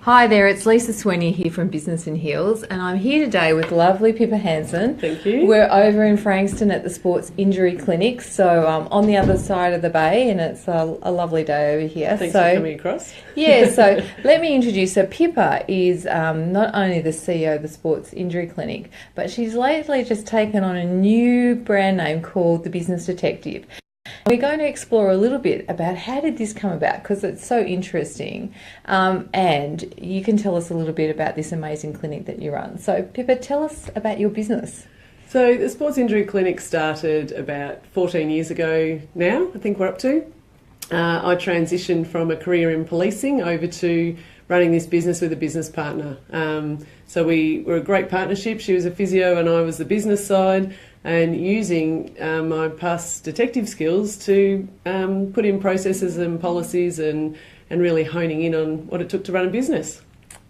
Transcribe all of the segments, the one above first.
Hi there, it's Lisa Sweeney here from Business in Heels, and I'm here today with lovely Pippa Hansen. Thank you. We're over in Frankston at the Sports Injury Clinic, so on the other side of the bay, and it's a lovely day over here. Thanks for coming across. Yeah, so let me introduce her. Pippa is not only the CEO of the Sports Injury Clinic, but she's lately just taken on a new brand name called the Business Detective. We're going to explore a little bit about how did this come about, because it's so interesting, and you can tell us a little bit about this amazing clinic that you run. So Pippa, tell us about your business. So the Sports Injury Clinic started about 14 years ago now, I think we're up to. I transitioned from a career in policing over to running this business with a business partner. So we were a great partnership. She was a physio and I was the business side, and using my past detective skills to put in processes and policies and really honing in on what it took to run a business.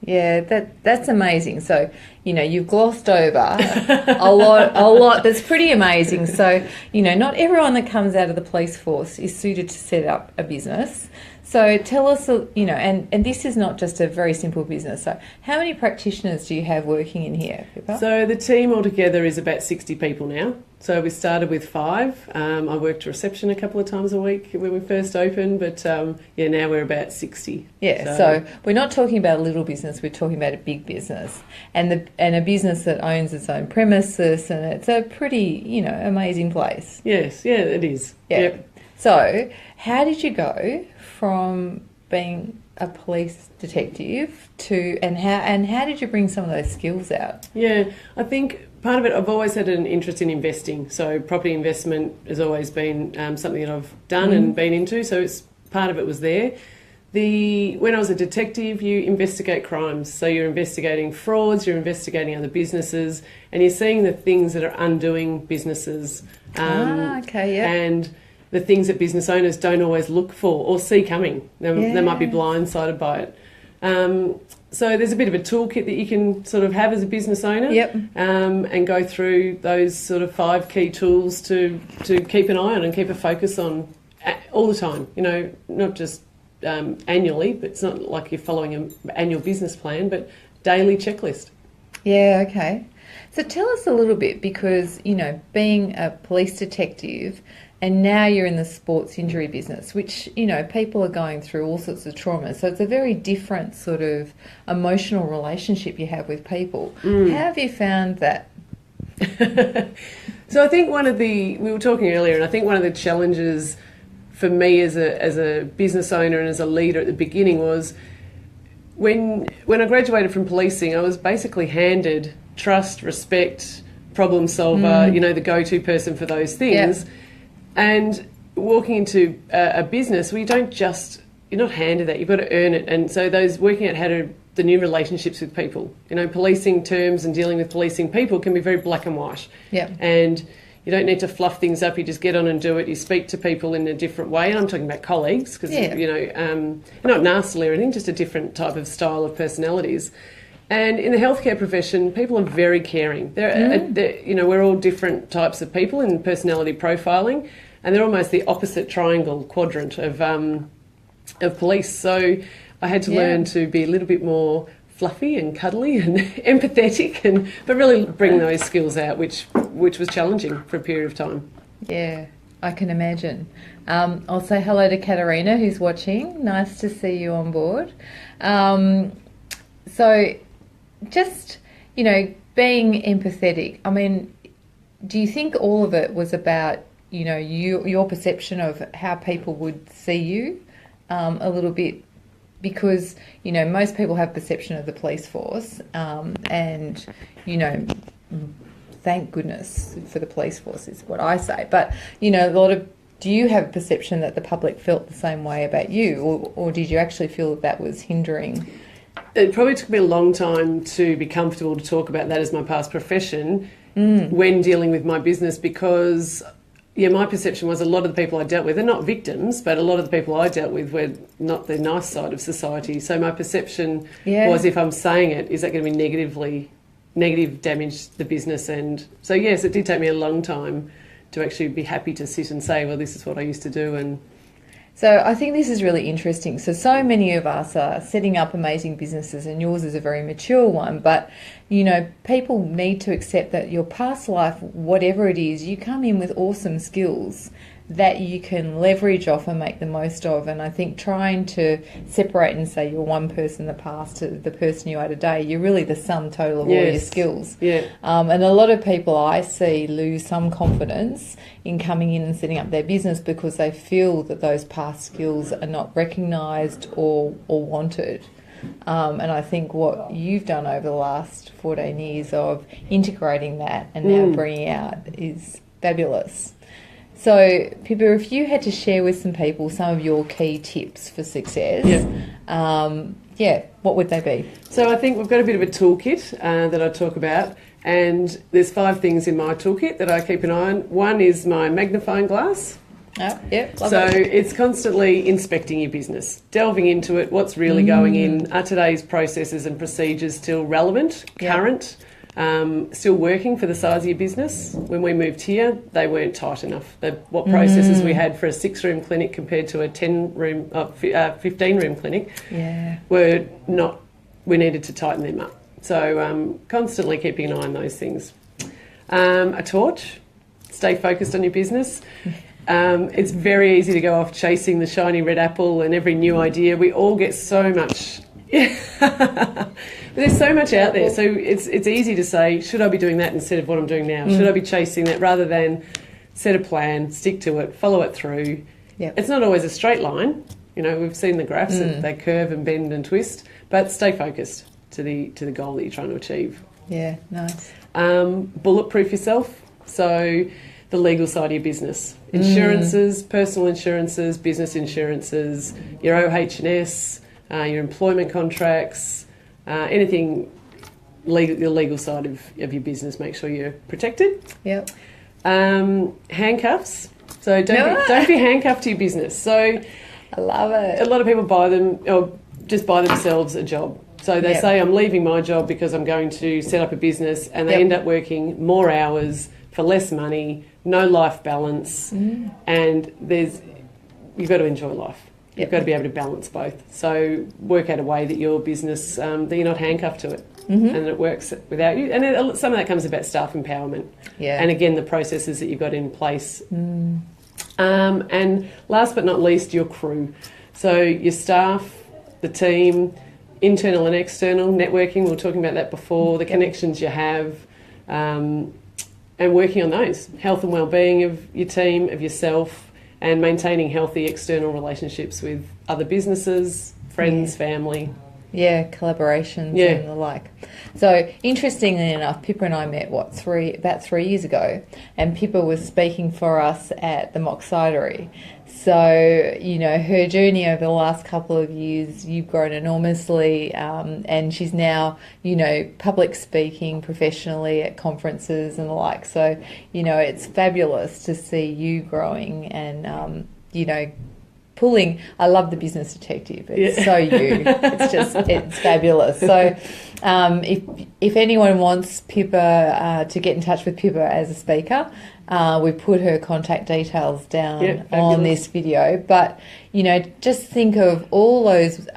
Yeah, that's amazing. So, you've glossed over a lot that's pretty amazing. So, not everyone that comes out of the police force is suited to set up a business. So tell us, and this is not just a very simple business. So how many practitioners do you have working in here, Pippa? So the team altogether is about 60 people now. So we started with 5. I worked reception a couple of times a week when we first opened, but now we're about 60. Yeah, so we're not talking about a little business, we're talking about a big business, and a business that owns its own premises, and it's a pretty, amazing place. Yes, yeah, it is. Yeah. Yep. So how did you go from being a police detective to, and how did you bring some of those skills out? Yeah, I think part of it, I've always had an interest in investing. So property investment has always been something that I've done and been into. So part of it was there. When I was a detective, you investigate crimes. So you're investigating frauds, you're investigating other businesses, and you're seeing the things that are undoing businesses. Okay, yeah. And the things that business owners don't always look for or see coming. They might be blindsided by it. So there's a bit of a toolkit that you can sort of have as a business owner. Yep. And go through those sort of 5 key tools to keep an eye on and keep a focus on all the time. Not just annually, but it's not like you're following an annual business plan, but daily checklist. Yeah, okay. So tell us a little bit, because, being a police detective and now you're in the sports injury business, which, people are going through all sorts of trauma. So it's a very different sort of emotional relationship you have with people. How have you found that? So I think we were talking earlier, and I think one of the challenges for me as a business owner and as a leader at the beginning was when I graduated from policing, I was basically handed trust, respect, problem solver, the go-to person for those things. Yep. And walking into a business, you're not handed that, you've got to earn it. And so working out the new relationships with people, policing terms and dealing with policing people can be very black and white. Yeah. And you don't need to fluff things up, you just get on and do it. You speak to people in a different way. And I'm talking about colleagues, because, not nastily or anything, just a different type of style of personalities. And in the healthcare profession, people are very caring. We're all different types of people in personality profiling, and they're almost the opposite triangle quadrant of police. So I had to learn to be a little bit more fluffy and cuddly and empathetic, but really bring those skills out, which was challenging for a period of time. Yeah, I can imagine. I'll say hello to Katerina, who's watching. Nice to see you on board. So just, being empathetic, I mean, do you think all of it was about, your perception of how people would see you a little bit? Because, most people have perception of the police force and, thank goodness for the police force is what I say. But, do you have a perception that the public felt the same way about you, or did you actually feel that was hindering? It probably took me a long time to be comfortable to talk about that as my past profession when dealing with my business, because my perception was a lot of the people I dealt with are not victims, but a lot of the people I dealt with were not the nice side of society. So my perception was, if I'm saying it, is that going to be negative damage the business? And so, yes, it did take me a long time to actually be happy to sit and say, well, this is what I used to do. And So I think this is really interesting. So many of us are setting up amazing businesses, and yours is a very mature one. But, people need to accept that your past life, whatever it is, you come in with awesome skills that you can leverage off and make the most of. And I think trying to separate and say you're one person in the past to the person you are today, you're really the sum total of all your skills. Yeah. And a lot of people I see lose some confidence in coming in and setting up their business because they feel that those past skills are not recognised or wanted. And I think what you've done over the last 14 years of integrating that and now bringing out is fabulous. So, Pippa, if you had to share with some people some of your key tips for success, what would they be? So I think we've got a bit of a toolkit that I talk about, and there's 5 things in my toolkit that I keep an eye on. One is my magnifying glass. Oh, yep. So it's constantly inspecting your business, delving into it, what's really going in. Are today's processes and procedures still relevant, current? Still working for the size of your business? When we moved here, they weren't tight enough. What processes we had for a 6-room clinic compared to a 10-room, 15-room clinic were not. We needed to tighten them up. So constantly keeping an eye on those things. A torch. Stay focused on your business. It's very easy to go off chasing the shiny red apple and every new idea. We all get so much. There's so much out there, so it's easy to say, should I be doing that instead of what I'm doing now? Should I be chasing that rather than set a plan, stick to it, follow it through? Yep. It's not always a straight line. We've seen the graphs that they curve and bend and twist, but stay focused to the goal that you're trying to achieve. Yeah, nice. Bulletproof yourself. So the legal side of your business. Insurances, personal insurances, business insurances, your OH&S, your employment contracts, anything legal, the legal side of your business, make sure you're protected. Yep. Handcuffs. So don't be handcuffed to your business. So I love it. A lot of people buy them or just buy themselves a job. So they say, I'm leaving my job because I'm going to set up a business, and they end up working more hours for less money, no life balance, and you've got to enjoy life. You've got to be able to balance both. So work out a way that your business, that you're not handcuffed to it, and it works without you. And some of that comes about staff empowerment. Yeah. And again, the processes that you've got in place. And last but not least, your crew. So your staff, the team, internal and external, networking, we were talking about that before, the connections you have, and working on those. Health and wellbeing of your team, of yourself, and maintaining healthy external relationships with other businesses, friends, family. Yeah, collaborations and the like. So, interestingly enough, Pippa and I met, about 3 years ago, and Pippa was speaking for us at the Mock Cidery. So, her journey over the last couple of years, you've grown enormously, and she's now, public speaking professionally at conferences and the like. So, it's fabulous to see you growing and, pulling. I love the Business Detective. It's so you. It's fabulous. So, if anyone wants Pippa to get in touch with Pippa as a speaker, we put her contact details down on this video. But just think of all those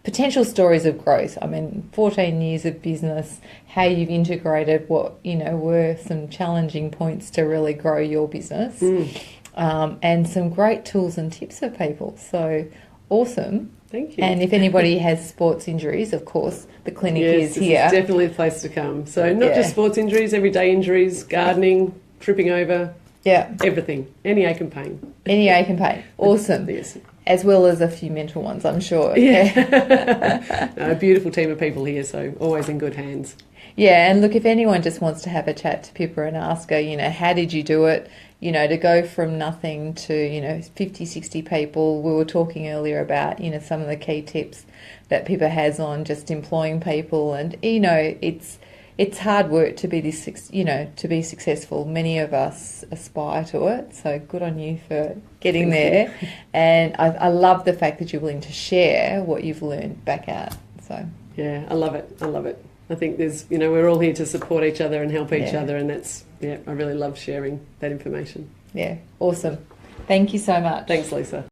potential stories of growth. I mean, 14 years of business, how you've integrated what were some challenging points to really grow your business. And some great tools and tips for people. So awesome. Thank you. And if anybody has sports injuries, of course, the clinic is here. Yes, definitely the place to come. So not just sports injuries, everyday injuries, gardening, tripping over, everything. Any ache and pain. Any ache and pain. Awesome. Yes. As well as a few mental ones, I'm sure. Yeah. A beautiful team of people here, so always in good hands. Yeah, and look, if anyone just wants to have a chat to Pippa and ask her, how did you do it? To go from nothing to, 50, 60 people. We were talking earlier about, some of the key tips that Pippa has on just employing people. And, it's hard work to be to be successful. Many of us aspire to it. So good on you for getting there. And I love the fact that you're willing to share what you've learned back out. So yeah, I love it. I think there's, we're all here to support each other and help each other, and that's, I really love sharing that information. Yeah, awesome. Thank you so much. Thanks, Lisa.